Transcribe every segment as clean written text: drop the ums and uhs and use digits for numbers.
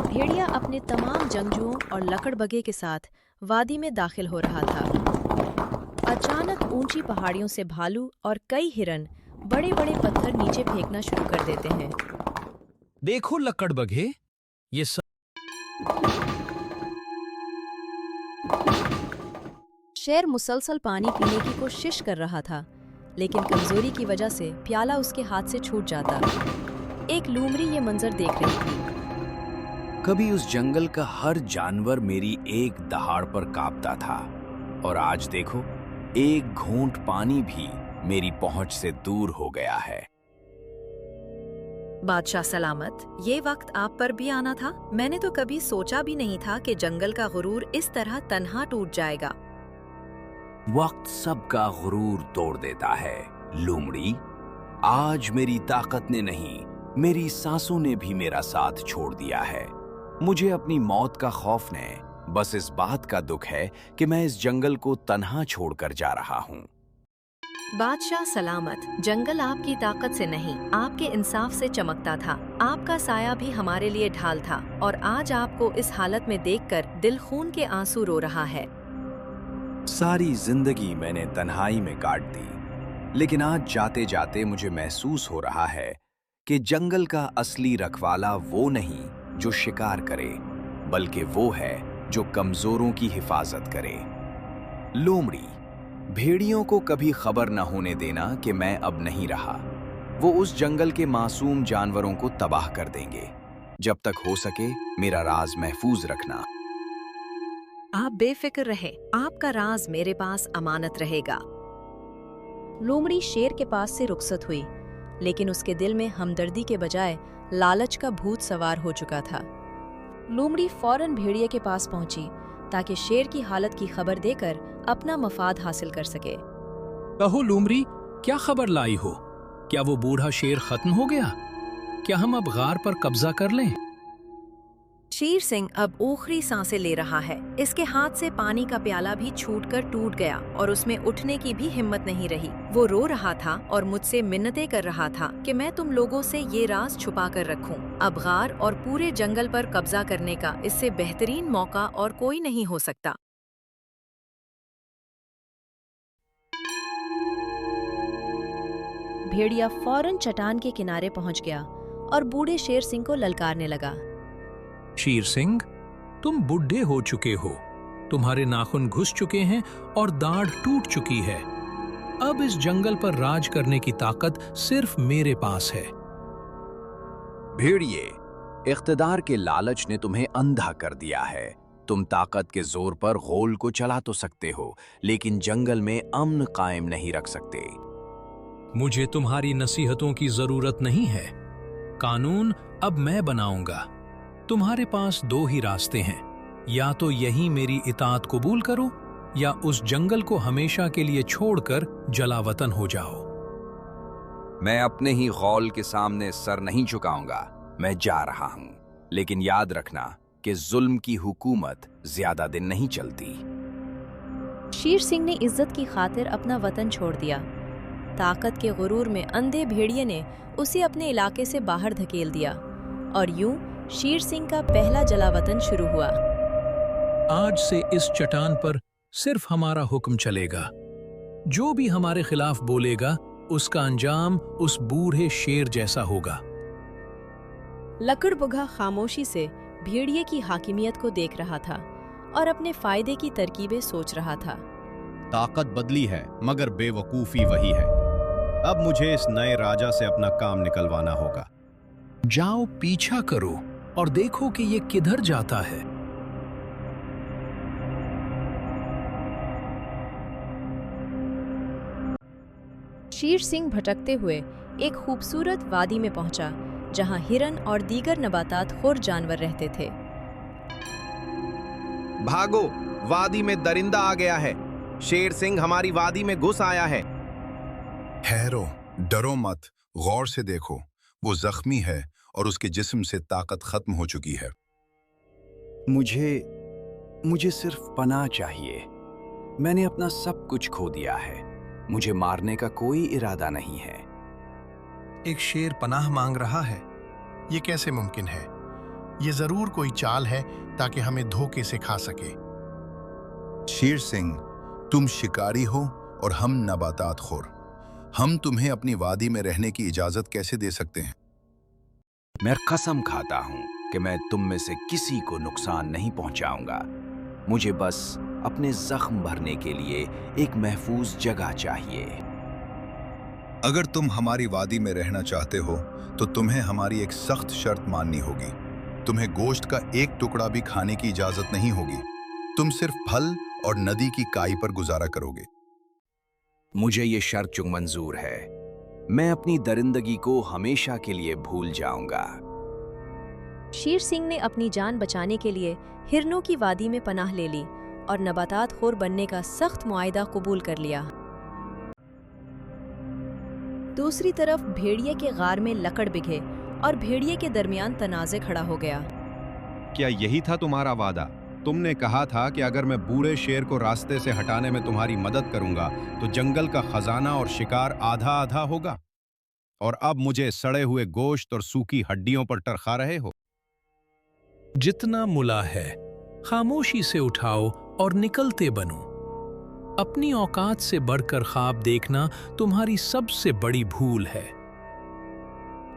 भेड़िया अपने तमाम जंगजुओं और लकड़बगे के साथ वादी में दाखिल हो रहा था। अचानक ऊंची पहाड़ियों से भालू और कई हिरन बड़े बड़े पत्थर नीचे फेंकना शुरू कर देते हैं। देखो लकड़बगे, ये सब शेर मुसलसल पानी पीने की कोशिश कर रहा था, लेकिन कमजोरी की वजह से प्याला उसके हाथ से छूट जाता। एक लूमड़ी ये मंजर देख रही थी। कभी उस जंगल का हर जानवर मेरी एक दहाड़ पर कांपता था, और आज देखो, एक घूंट पानी भी मेरी पहुंच से दूर हो गया है। बादशाह सलामत, ये वक्त आप पर भी आना था। मैंने तो कभी सोचा भी नहीं था कि जंगल का गुरूर इस तरह तन्हा टूट जाएगा। वक्त सबका गुरूर तोड़ देता है लूमड़ी। आज मेरी ताकत ने नहीं, मेरी सांसों ने भी मेरा साथ छोड़ दिया है। मुझे अपनी मौत का खौफ नहीं, बस इस बात का दुख है कि मैं इस जंगल को तन्हा छोड़कर जा रहा हूँ। बादशाह सलामत, जंगल आपकी ताकत से नहीं, आपके इंसाफ से चमकता था। आपका साया भी हमारे लिए ढाल था, और आज आपको इस हालत में देखकर दिल खून के आंसू रो रहा है। सारी जिंदगी मैंने तन्हाई में काट दी, लेकिन आज जाते जाते मुझे महसूस हो रहा है कि जंगल का असली रखवाला वो नहीं जो शिकार करे, बल्कि वो है जो कमजोरों की हिफाजत करे। लोमड़ी, भेड़ियों को कभी खबर न होने देना कि मैं अब नहीं रहा। वो उस जंगल के मासूम जानवरों को तबाह कर देंगे। जब तक हो सके मेरा राज महफूज रखना। आप बेफिक्र रहे, आपका राज मेरे पास अमानत रहेगा। लोमड़ी शेर के पास से रुखसत हुई, लेकिन उसके दिल में हमदर्दी के बजाय लालच का भूत सवार हो चुका था। लोमड़ी फौरन भेड़िए के पास पहुंची ताकि शेर की हालत की खबर देकर अपना मफाद हासिल कर सके। कहो लूमड़ी, क्या खबर लाई हो? क्या वो बूढ़ा शेर खत्म हो गया? क्या हम अब गार पर कब्जा कर लें? शेर सिंह अब ओखरी सांसें ले रहा है। इसके हाथ से पानी का प्याला भी छूटकर टूट गया और उसमें उठने की भी हिम्मत नहीं रही। वो रो रहा था और मुझसे मिन्नतें कर रहा था कि मैं तुम लोगों से ये राज छुपा कर रखूं। अब गार और पूरे जंगल पर कब्जा करने का इससे बेहतरीन मौका और कोई नहीं हो सकता। भेड़िया फौरन चट्टान के किनारे पहुंच गया और बूढ़े शेर सिंह को ललकारने लगा। शेर सिंह, तुम बुढ़े हो चुके हो, तुम्हारे नाखून घुस चुके हैं और दाढ़ टूट चुकी है। अब इस जंगल पर राज करने की ताकत सिर्फ मेरे पास है। भेड़िए, इख्तिदार के लालच ने तुम्हें अंधा कर दिया है। तुम ताकत के जोर पर गोल को चला तो सकते हो, लेकिन जंगल में अमन कायम नहीं रख सकते। मुझे तुम्हारी नसीहतों की जरूरत नहीं है। कानून अब मैं बनाऊंगा। तुम्हारे पास दो ही रास्ते हैं, या तो यही मेरी इताअत कबूल करो, या उस जंगल को हमेशा के लिए छोड़कर जलावतन हो जाओ। मैं अपने ही गौल के सामने सर नहीं झुकाऊंगा। मैं जा रहा हूं, लेकिन याद रखना कि जुल्म की हुकूमत ज्यादा दिन नहीं चलती। शेर सिंह ने इज्जत की खातिर अपना वतन छोड़ दिया। ताकत के गुरूर में अंधे भेड़िए ने उसे अपने इलाके से बाहर धकेल दिया, और यूं शेर सिंह का पहला जलावतन शुरू हुआ। आज से इस चट्टान पर सिर्फ हमारा हुक्म चलेगा। जो भी हमारे खिलाफ बोलेगा, उसका अंजाम उस बूढ़े शेर जैसा होगा। लकड़बुगा खामोशी से भेड़िए की हाकिमियत को देख रहा था और अपने फायदे की तरकीबें सोच रहा था। ताकत बदली है, मगर बेवकूफी वही है। अब मुझे इस नए राजा से अपना काम निकलवाना होगा। जाओ, पीछा करो और देखो कि ये किधर जाता है। शेर सिंह भटकते हुए एक खूबसूरत वादी में पहुंचा, जहां हिरन और दीगर नबातात खुर जानवर रहते थे। भागो, वादी में दरिंदा आ गया है। शेर सिंह हमारी वादी में घुस आया है। ठहरो, डरो मत, गौर से देखो। वो जख्मी है और उसके जिस्म से ताकत खत्म हो चुकी है। मुझे सिर्फ पनाह चाहिए। मैंने अपना सब कुछ खो दिया है। मुझे मारने का कोई इरादा नहीं है। एक शेर पनाह मांग रहा है। ये कैसे मुमकिन है? ये जरूर कोई चाल है ताकि हमें धोखे से खा सके। शेर सिंह, तुम शिकारी हो और हम नबातात खोर। हम तुम्हें अपनी वादी में रहने की इजाजत कैसे दे सकते हैं? मैं कसम खाता हूं कि मैं तुम में से किसी को नुकसान नहीं पहुंचाऊंगा। मुझे बस अपने जख्म भरने के लिए एक महफूज जगह चाहिए। अगर तुम हमारी वादी में रहना चाहते हो तो तुम्हें हमारी एक सख्त शर्त माननी होगी। तुम्हें गोश्त का एक टुकड़ा भी खाने की इजाजत नहीं होगी। तुम सिर्फ फल और नदी की काई पर गुजारा करोगे। मुझे ये शर्त मंजूर है। मैं अपनी दरिंदगी को हमेशा के लिए भूल जाऊंगा। शेर सिंह ने अपनी जान बचाने के लिए हिरनों की वादी में पनाह ले ली और नबातात खोर बनने का सख्त मुआहदा कबूल कर लिया। दूसरी तरफ भेड़िए के गार में लकड़ बिघे और भेड़िए के दरमियान तनाज़े खड़ा हो गया। क्या यही था तुम्हारा वादा? तुमने कहा था कि अगर मैं बूढ़े शेर को रास्ते से हटाने में तुम्हारी मदद करूंगा तो जंगल का खजाना और शिकार आधा आधा होगा, और अब मुझे सड़े हुए गोश्त और सूखी हड्डियों पर टरखा रहे हो। जितना मुला है खामोशी से उठाओ और निकलते बनो। अपनी औकात से बढ़कर ख्वाब देखना तुम्हारी सबसे बड़ी भूल है।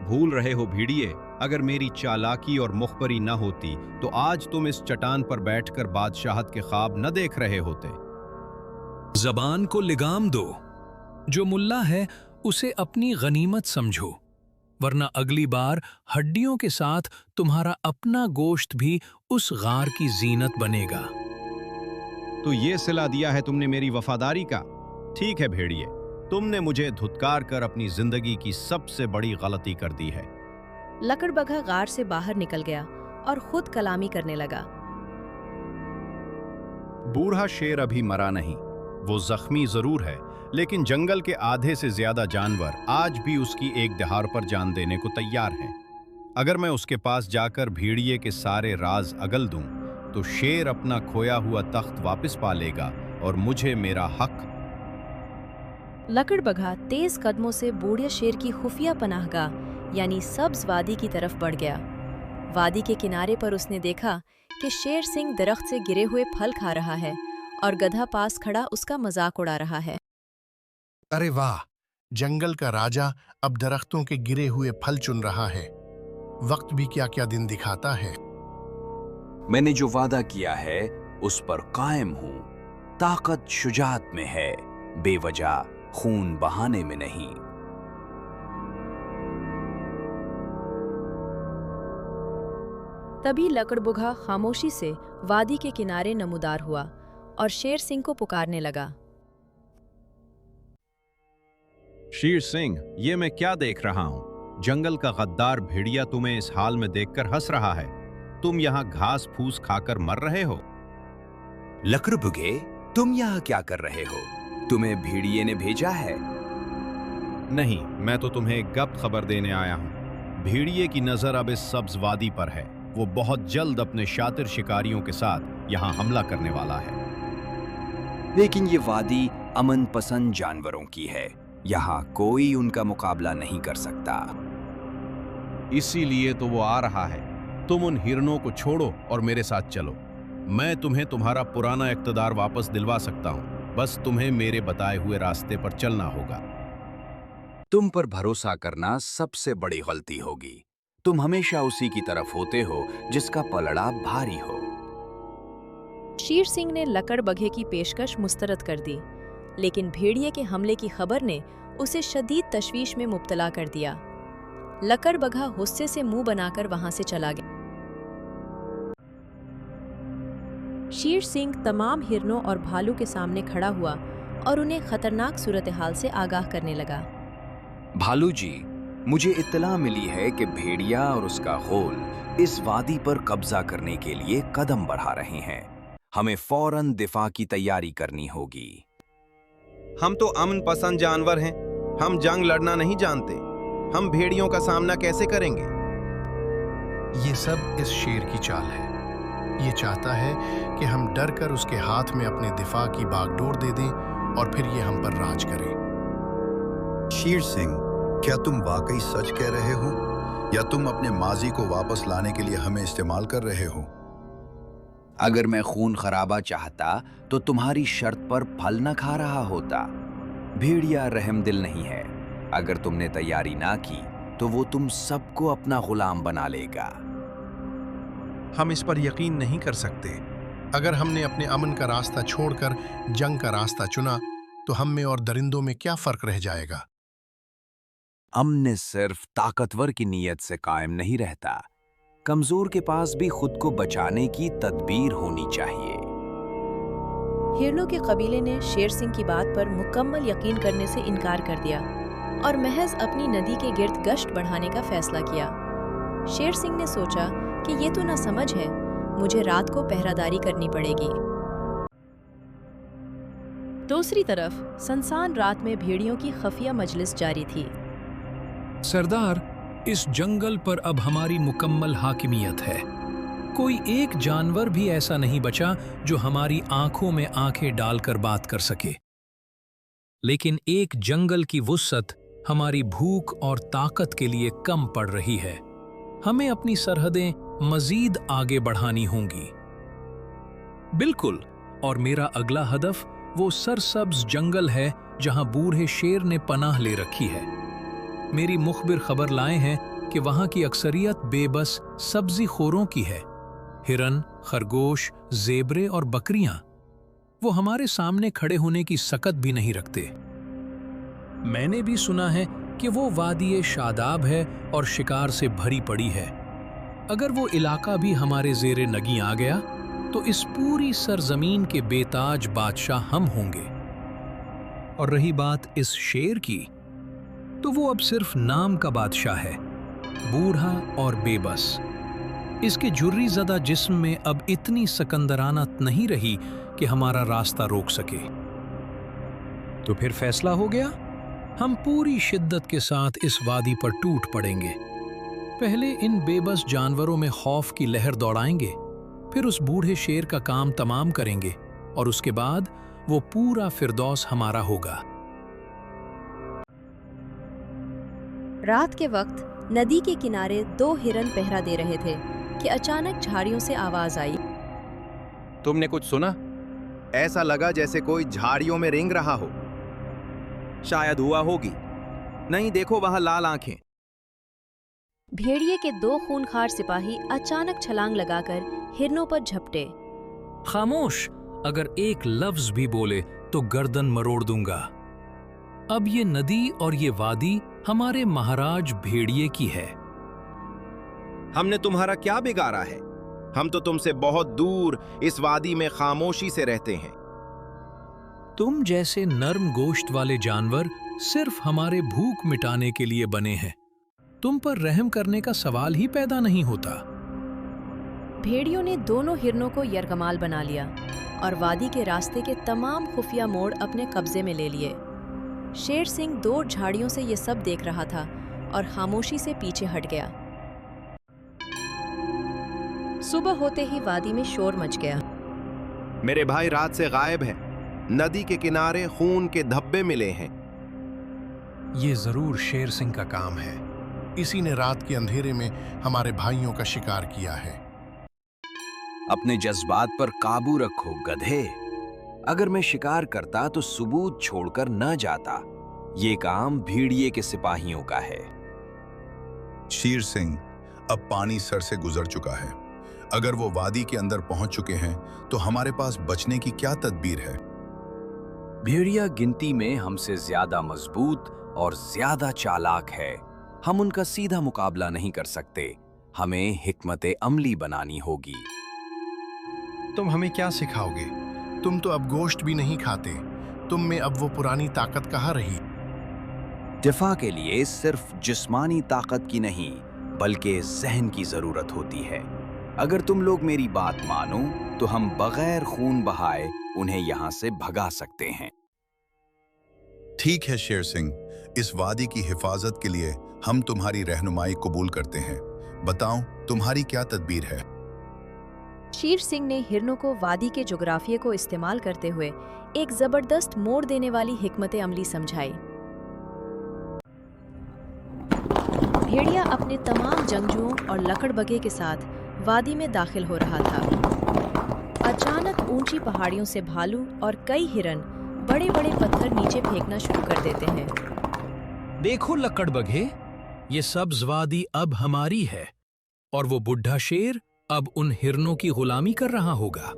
भूल रहे हो भेड़िए, अगर मेरी चालाकी और मुखबरी न होती तो आज तुम इस चट्टान पर बैठकर बादशाहत के ख्वाब न देख रहे होते। जबान को लिगाम दो। जो मुल्ला है उसे अपनी गनीमत समझो, वरना अगली बार हड्डियों के साथ तुम्हारा अपना गोश्त भी उस गार की जीनत बनेगा। तो ये सिला दिया है तुमने मेरी वफादारी का। ठीक है भेड़िए, तुमने मुझे धुतकार कर अपनी जिंदगी की सबसे बड़ी गलती कर दी है। लकड़बग्घा गार से बाहर निकल गया और खुद कलामी करने लगा। बूढ़ा शेर अभी मरा नहीं, वो जख्मी जरूर है, लेकिन जंगल के आधे से ज्यादा जानवर आज भी उसकी एक दहाड़ पर जान देने को तैयार हैं। अगर मैं उसके पास जाकर भेड़िए के सारे राज अगल दूं, तो शेर अपना खोया हुआ तख्त वापस पा लेगा और मुझे मेरा हक। लकड़बग्घा तेज कदमों से बूढ़े शेर की खुफिया पनाहगाह यानी सब्ज वादी की तरफ बढ़ गया। वादी के किनारे पर उसने देखा कि शेर सिंह दरख्त से गिरे हुए फल खा रहा है और गधा पास खड़ा उसका मजाक उड़ा रहा है। अरे वाह, जंगल का राजा अब दरख्तों के गिरे हुए फल चुन रहा है। वक्त भी क्या क्या दिन दिखाता है। मैंने जो वादा किया है उस पर कायम हूं। ताकत शुजात में है, बेवजह खून बहाने में नहीं। तभी लकड़बग्घा खामोशी से वादी के किनारे नमूदार हुआ और शेर सिंह को पुकारने लगा। शेर सिंह, ये मैं क्या देख रहा हूं? जंगल का गद्दार भेड़िया तुम्हें इस हाल में देखकर हंस रहा है। तुम यहाँ घास फूस खाकर मर रहे हो। लकड़बग्घे, तुम यहाँ क्या कर रहे हो? तुम्हें भेड़िए ने भेजा है? नहीं, मैं तो तुम्हें एक गप खबर देने आया हूँ। भेड़िए की नजर अब इस सब्ज वादी पर है। वो बहुत जल्द अपने शातिर शिकारियों के साथ यहाँ हमला करने वाला है। लेकिन ये वादी अमन पसंद जानवरों की है। यहाँ कोई उनका मुकाबला नहीं कर सकता। इसीलिए तो वो आ रहा है। तुम उन हिरनों को छोड़ो और मेरे साथ चलो। मैं तुम्हें तुम्हारा पुराना इक़्तिदार वापस दिलवा सकता हूँ। बस तुम्हें मेरे बताए हुए रास्ते पर चलना होगा। तुम पर भरोसा करना सबसे बड़ी गलती होगी। तुम हमेशा उसी की तरफ होते हो जिसका पलड़ा भारी हो। शेर सिंह ने लकड़बग्घे की पेशकश मुस्तरद कर दी, लेकिन भेड़िए के हमले की खबर ने उसे शदीद तशवीश में मुब्तला कर दिया। लकड़बग्घा गुस्से से मुंह बनाकर वहां से चला गया। शेर सिंह तमाम हिरनों और भालू के सामने खड़ा हुआ और उन्हें खतरनाक सूरत हाल से आगाह करने लगा। भालू जी, मुझे इत्तला मिली है कि भेड़िया और उसका गोल इस वादी पर कब्जा करने के लिए कदम बढ़ा रहे हैं। हमें फौरन दिफा की तैयारी करनी होगी। हम तो अमन पसंद जानवर हैं। हम जंग लड़ना नहीं जानते। हम भेड़ियों का सामना कैसे करेंगे? ये सब इस शेर की चाल है। ये चाहता है कि हम डर कर उसके हाथ में अपने दिफा की बागडोर दे दें और फिर ये हम पर राज करे। शेर सिंह, क्या तुम वाकई सच कह रहे हो? या तुम अपने माजी को वापस लाने के लिए हमें इस्तेमाल कर रहे हो? अगर मैं खून खराबा चाहता तो तुम्हारी शर्त पर फल न खा रहा होता। भेड़िया रहमदिल नहीं है। अगर तुमने तैयारी ना की तो वो तुम सबको अपना गुलाम बना लेगा। हम इस पर यकीन नहीं कर सकते। अगर हमने अपने अमन का रास्ता छोड़कर जंग का रास्ता चुना तो हम में और दरिंदों में क्या फर्क रह जाएगा? अमन सिर्फ ताकतवर की नीयत से कायम नहीं रहता, कमजोर के पास भी खुद को बचाने की तदबीर होनी चाहिए। हिरनों के कबीले ने शेर सिंह की बात पर मुकम्मल यकीन करने से इनकार कर दिया और महज अपनी नदी के गिर्द गश्त बढ़ाने का फैसला किया। शेर सिंह ने सोचा कि ये तो ना समझ है, मुझे रात को पहरादारी करनी पड़ेगी। दूसरी तरफ सनसान रात में भेड़ियों की खफिया मजलिस जारी थी। सरदार, इस जंगल पर अब हमारी मुकम्मल हाकिमियत है। कोई एक जानवर भी ऐसा नहीं बचा जो हमारी आंखों में आंखें डालकर बात कर सके। लेकिन एक जंगल की वुस्अत हमारी भूख और ताकत के लिए कम पड़ रही है। हमें अपनी सरहदें मजीद आगे बढ़ानी होंगी। बिल्कुल, और मेरा अगला हदफ वो सरसब्ज जंगल है जहां बूढ़े शेर ने पनाह ले रखी है। मेरी मुखबिर खबर लाए हैं कि वहां की अक्सरियत बेबस सब्जी खोरों की है। हिरन, खरगोश, जेबरे और बकरियां, वो हमारे सामने खड़े होने की सकत भी नहीं रखते। मैंने भी सुना है कि वो वादी शादाब है और शिकार से भरी पड़ी है। अगर वो इलाका भी हमारे ज़ेरे नगी आ गया तो इस पूरी सरजमीन के बेताज बादशाह हम होंगे। और रही बात इस शेर की, तो वो अब सिर्फ नाम का बादशाह है, बूढ़ा और बेबस। इसके जुर्री ज़दा जिस्म में अब इतनी सकंदराना नहीं रही कि हमारा रास्ता रोक सके। तो फिर फैसला हो गया, हम पूरी शिद्दत के साथ इस वादी पर टूट पड़ेंगे। पहले इन बेबस जानवरों में खौफ की लहर दौड़ाएंगे, फिर उस बूढ़े शेर का काम तमाम करेंगे और उसके बाद वो पूरा फिरदौस हमारा होगा। रात के वक्त नदी के किनारे 2 हिरन पहरा दे रहे थे कि अचानक झाड़ियों से आवाज आई। तुमने कुछ सुना? ऐसा लगा जैसे कोई झाड़ियों में रेंग रहा हो। शायद हुआ होगी। नहीं, देखो वहां लाल आंखें। भेड़िए के 2 खूनखार सिपाही अचानक छलांग लगाकर हिरनों पर झपटे। खामोश, अगर एक लफ्ज भी बोले तो गर्दन मरोड़ दूंगा। अब ये नदी और ये वादी हमारे महाराज भेड़िए की है। हमने तुम्हारा क्या बिगाड़ा है? हम तो तुमसे बहुत दूर इस वादी में खामोशी से रहते हैं। तुम जैसे नर्म गोश्त वाले जानवर सिर्फ हमारे भूख मिटाने के लिए बने हैं। तुम पर रहम करने का सवाल ही पैदा नहीं होता। भेड़ियों ने दोनों हिरनों को यरगमाल बना लिया और वादी के रास्ते के तमाम खुफिया मोड़ अपने कब्जे में ले लिए। शेर सिंह दूर झाड़ियों से ये सब देख रहा था और खामोशी से पीछे हट गया। सुबह होते ही वादी में शोर मच गया। मेरे भाई रात से गायब हैं। नदी के किनारे खून के धब्बे मिले हैं। ये जरूर शेर सिंह का काम है। इसी ने रात के अंधेरे में हमारे भाइयों का शिकार किया है। अपने जज्बात पर काबू रखो गधे। अगर मैं शिकार करता तो सबूत छोड़कर न जाता। ये काम भेड़िए के सिपाहियों का है। शेर सिंह, अब पानी सर से गुजर चुका है। अगर वो वादी के अंदर पहुंच चुके हैं तो हमारे पास बचने की क्या तदबीर है? भेड़िया गिनती में हमसे ज्यादा मजबूत और ज्यादा चालाक है। हम उनका सीधा मुकाबला नहीं कर सकते। हमें हिकमत अमली बनानी होगी। तुम हमें क्या सिखाओगे? तुम तो अब गोश्त भी नहीं खाते। तुम में अब वो पुरानी ताकत कहाँ रही? दिफा के लिए सिर्फ जिस्मानी ताकत की नहीं बल्कि जहन की जरूरत होती है। अगर तुम लोग मेरी बात मानो तो हम बगैर खून बहाए उन्हें यहाँ से भगा सकते हैं। ठीक है शेर सिंह, इस वादी की हिफाजत के लिए हम तुम्हारी रहनुमाई कबूल करते हैं। बताओ, तुम्हारी क्या तदबीर है? शेर सिंह ने हिरनों को वादी के जोग्राफिये को इस्तेमाल करते हुए एक जबरदस्त मोड़ देने वाली हिकमत अमली समझाई। भेड़िया अपने तमाम जंगजुओं और लकड़बगे के साथ वादी में दाखिल हो रहा था। अचानक ऊंची पहाड़ियों से भालू और कई हिरन बड़े बड़े पत्थर नीचे फेंकना शुरू कर देते हैं। देखो लकड़बगे, ये सब्ज वादी अब हमारी है और वो बुढ़ा शेर अब उन हिरनों की गुलामी कर रहा होगा।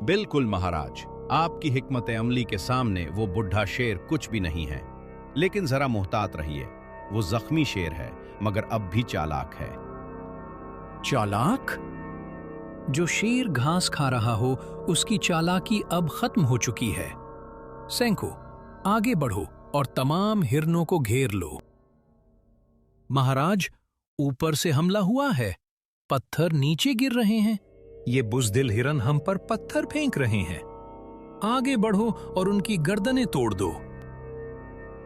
बिल्कुल महाराज, आपकी हिकमत अमली के सामने वो बुढ़ा शेर कुछ भी नहीं है। लेकिन जरा मुहतात रहिए, वो जख्मी शेर है मगर अब भी चालाक है। चालाक? जो शेर घास खा रहा हो उसकी चालाकी अब खत्म हो चुकी है। सैंको, आगे बढ़ो और तमाम हिरनों को घेर लो। महाराज, ऊपर से हमला हुआ है, पत्थर नीचे गिर रहे हैं। ये बुज़दिल हिरन हम पर पत्थर फेंक रहे हैं। आगे बढ़ो और उनकी गर्दनें तोड़ दो।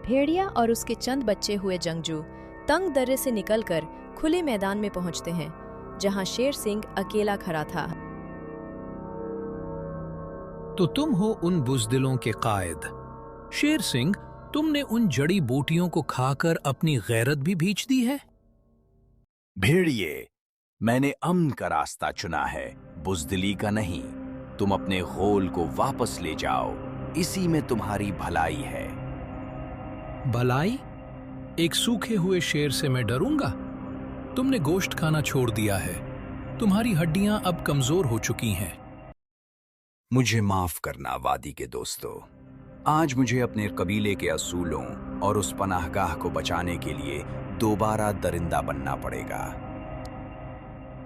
भेड़िया और उसके चंद बच्चे हुए जंगजू तंग दर्रे से निकलकर खुले मैदान में पहुंचते हैं, जहां शेर सिंह अकेला खड़ा था। तो तुम हो उन बुज़दिलों के कायद। शेर सिंह, तुमने उन जड़ी बूटियों को खाकर अपनी गैरत भी भींच दी है। भेड़िए, मैंने अमन का रास्ता चुना है, बुज़दिली का नहीं। तुम अपने गोल को वापस ले जाओ, इसी में तुम्हारी भलाई है। भलाई? एक सूखे हुए शेर से मैं डरूंगा? तुमने गोश्त खाना छोड़ दिया है, तुम्हारी हड्डियां अब कमजोर हो चुकी हैं। मुझे माफ करना वादी के दोस्तों, आज मुझे अपने कबीले के असूलों और उस पनाहगाह को बचाने के लिए दोबारा दरिंदा बनना पड़ेगा।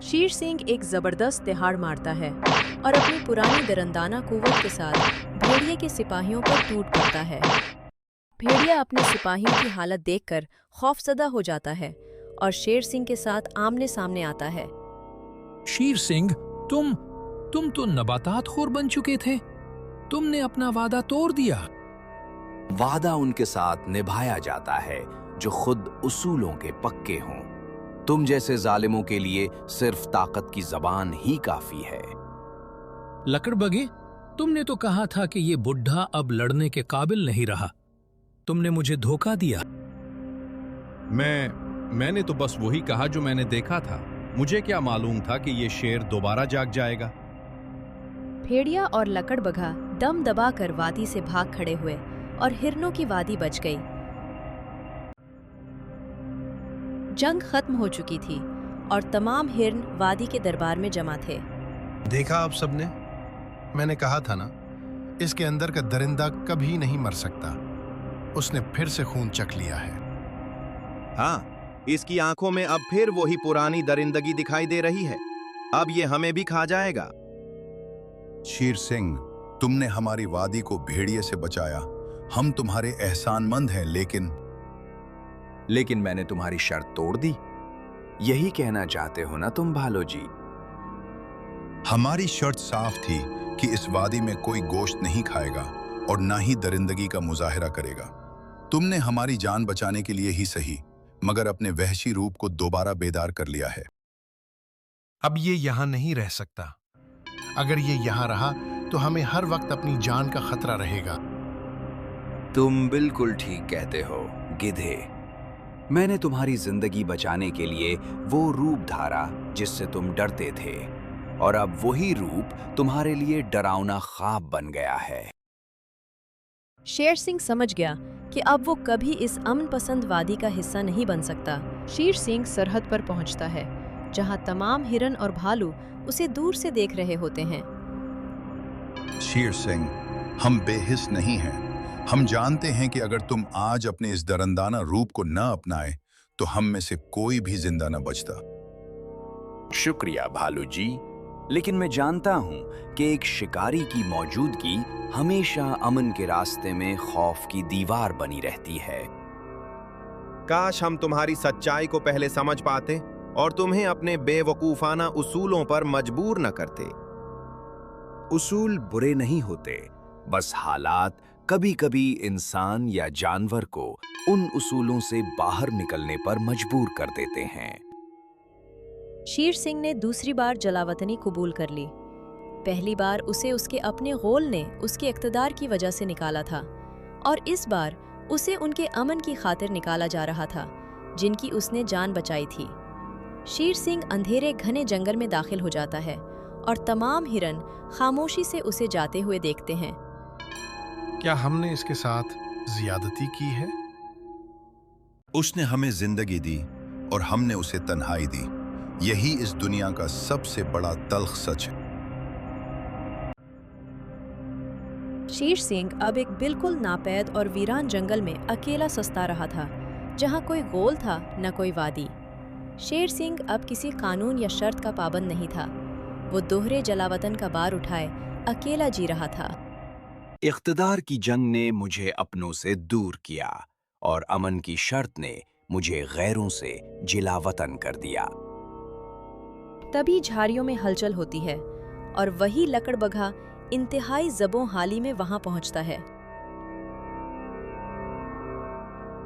शेर सिंह एक जबरदस्त तिहाड़ मारता है और अपनी पुरानी दरंदाना कुव्वत के साथ भेड़िए के सिपाहियों पर टूट पड़ता है। भेड़िया अपने सिपाहियों की हालत देखकर खौफजदा हो जाता है और शेर सिंह के साथ आमने सामने आता है। शेर सिंह, तुम तो नबातात खोर बन चुके थे। तुमने अपना वादा तोड़ दिया। वादा उनके साथ निभाया जाता है जो खुद उसूलों के पक्के हों। तुम जैसे जालिमों के लिए सिर्फ ताकत की जबान ही काफी है। लकड़बगे, तुमने तो कहा था कि ये बुढ़ा अब लड़ने के काबिल नहीं रहा। तुमने मुझे धोखा दिया। मैंने तो बस वही कहा जो मैंने देखा था। मुझे क्या मालूम था कि ये शेर दोबारा जाग जाएगा। भेड़िया और लकड़बगा दम दबाकर वादी से भाग खड़े हुए और हिरनों की वादी बच गई। जंग खत्म हो चुकी थी और तमाम हिरन वादी के दरबार में जमा थे। देखा आप सबने, मैंने कहा था ना, इसके अंदर का दरिंदा कभी नहीं मर सकता। उसने फिर से खून चख लिया है। हाँ, इसकी आंखों में अब फिर वही पुरानी दरिंदगी दिखाई दे रही है। अब ये हमें भी खा जाएगा। शेर सिंह, तुमने हमारी वादी को भेड़िए से बचाया। हम तुम्हारे एहसानमंद हैं, लेकिन मैंने तुम्हारी शर्त तोड़ दी। यही कहना चाहते हो ना तुम भालो जी? हमारी शर्त साफ थी कि इस वादी में कोई गोश्त नहीं खाएगा और ना ही दरिंदगी का मुजाहिरा करेगा। तुमने हमारी जान बचाने के लिए ही सही, मगर अपने वहशी रूप को दोबारा बेदार कर लिया है। अब ये यहाँ नहीं रह सकता। अगर ये यहाँ रहा तो हमें हर वक्त अपनी जान का खतरा रहेगा। तुम बिल्कुल ठीक कहते हो गिधे। मैंने तुम्हारी जिंदगी बचाने के लिए वो रूप धारा जिससे तुम डरते थे, और अब वही रूप तुम्हारे लिए डरावना ख्वाब बन गया है। शेर सिंह समझ गया कि अब वो कभी इस अमन पसंद वादी का हिस्सा नहीं बन सकता। शेर सिंह सरहद पर पहुंचता है, जहां तमाम हिरन और भालू उसे दूर से देख रहे होते हैं। शेर सिंह, हम बेहिस नहीं हैं। हम जानते हैं कि अगर तुम आज अपने इस दरंदाना रूप को न अपनाए तो हम में से कोई भी जिंदा न बचता। शुक्रिया भालू जी, लेकिन मैं जानता हूं कि एक शिकारी की मौजूदगी हमेशा अमन के रास्ते में खौफ की दीवार बनी रहती है। काश हम तुम्हारी सच्चाई को पहले समझ पाते और तुम्हें अपने बेवकूफाना उसूलों पर मजबूर न करते। उसूल बुरे नहीं होते, बस हालात कभी कभी इंसान या जानवर को उन उसूलों से बाहर निकलने पर मजबूर कर देते हैं। शेर सिंह ने दूसरी बार जलावतनी कबूल कर ली। पहली बार उसे उसके अपने गोल ने उसके इक़्तिदार की वजह से निकाला था, और इस बार उसे उनके अमन की खातिर निकाला जा रहा था, जिन की उसने जान बचाई थी। शेर सिंह अंधेरे घने जंगल में दाखिल हो जाता है और तमाम हिरन खामोशी से उसे जाते हुए देखते हैं। क्या हमने इसके साथ ज्यादती की है? उसने हमें जिंदगी दी और हमने उसे तन्हाई दी। यही इस दुनिया का सबसे बड़ा तल्ख सच है। शेर सिंह अब एक बिल्कुल नापैद और वीरान जंगल में अकेला सस्ता रहा था, जहाँ कोई गोल था न कोई वादी। शेर सिंह अब किसी कानून या शर्त का पाबंद नहीं था। वो दोहरे जलावतन का बार उठाए अकेला जी रहा था। इख्तिदार की जंग ने मुझे अपनों से दूर किया और अमन की शर्त ने मुझे गैरों से जिलावतन कर दिया। तभी झाड़ियों में हलचल होती है और वही लकड़बग्घा इंतहाई ज़बों हाली में वहां पहुंचता है।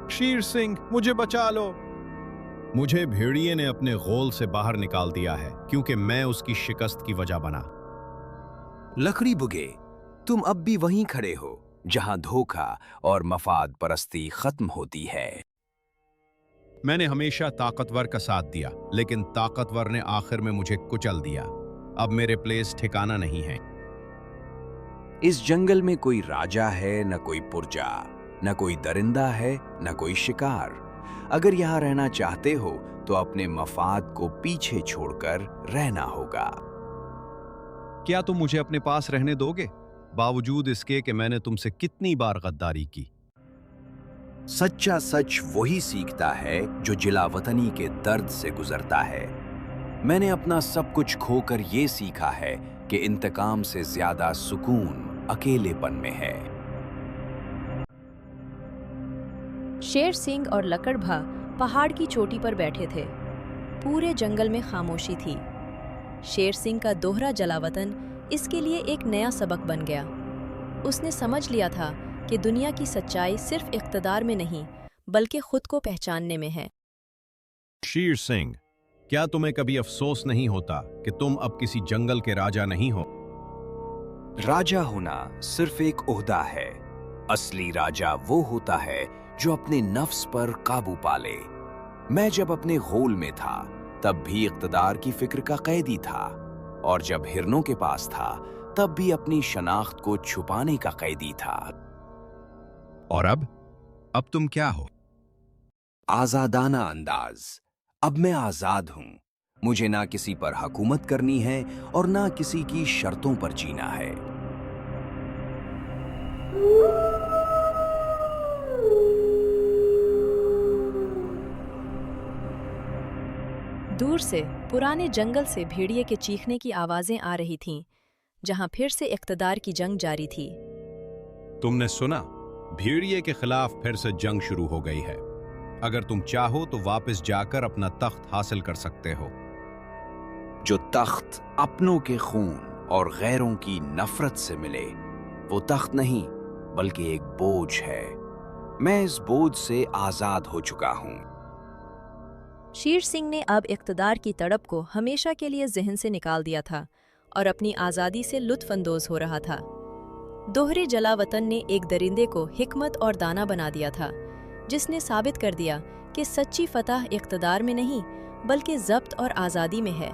शेर सिंह, मुझे बचा लो। मुझे भेड़िए ने अपने गोल से बाहर निकाल दिया है क्योंकि मैं उसकी शिकस्त की वजह बना। लकड़ी बुगे, तुम अब भी वहीं खड़े हो जहां धोखा और मफाद परस्ती खत्म होती है। मैंने हमेशा ताकतवर का साथ दिया, लेकिन ताकतवर ने आखिर में मुझे कुचल दिया। अब मेरे प्लेस ठिकाना नहीं है। इस जंगल में कोई राजा है न कोई पुरजा, न कोई दरिंदा है न कोई शिकार। अगर यहाँ रहना चाहते हो तो अपने मफाद को पीछे छोड़कर रहना होगा। क्या तुम मुझे अपने पास रहने दोगे, बावजूद इसके कि मैंने तुमसे कितनी बार गद्दारी की? सच्चा सच वही सीखता है जो जिलावतनी के दर्द से गुजरता है। मैंने अपना सब कुछ खोकर ये सीखा है कि इंतकाम से ज्यादा सुकून अकेलेपन में है। शेर सिंह और लकड़भा पहाड़ की चोटी पर बैठे थे। पूरे जंगल में खामोशी थी। शेर सिंह का दोहरा जलावतन इसके लिए एक नया सबक बन गया। उसने समझ लिया था कि दुनिया की सच्चाई सिर्फ इख्तिदार में नहीं बल्कि खुद को पहचानने में है। शेर सिंह, क्या तुम्हें कभी अफसोस नहीं होता कि तुम अब किसी जंगल के राजा नहीं हो? राजा होना सिर्फ एक ओहदा है। असली राजा वो होता है जो अपने नफ्स पर काबू पाले। मैं जब अपने गोल में था तब भी इख्तिदार की फिक्र का कैदी था, और जब हिरनों के पास था तब भी अपनी शनाख्त को छुपाने का कैदी था। और अब तुम क्या हो? आजादाना अंदाज। अब मैं आजाद हूं। मुझे ना किसी पर हुकूमत करनी है और ना किसी की शर्तों पर जीना है। दूर से पुराने जंगल से भेड़िए के चीखने की आवाजें आ रही थीं, जहां फिर से इख्तिदार की जंग जारी थी। तुमने सुना? भेड़िए के खिलाफ फिर से जंग शुरू हो गई है। अगर तुम चाहो तो वापस जाकर अपना तख्त हासिल कर सकते हो। जो तख्त अपनों के खून और गैरों की नफरत से मिले, वो तख्त नहीं बल्कि एक बोझ है। मैं इस बोझ से आजाद हो चुका हूं। शेर सिंह ने अब इख्तिदार की तड़प को हमेशा के लिए जहन से निकाल दिया था और अपनी आज़ादी से लुत्फअंदोज हो रहा था। दोहरे जलावतन ने एक दरिंदे को हिकमत और दाना बना दिया था, जिसने साबित कर दिया कि सच्ची फतह इख्तिदार में नहीं बल्कि ज़ब्त और आज़ादी में है।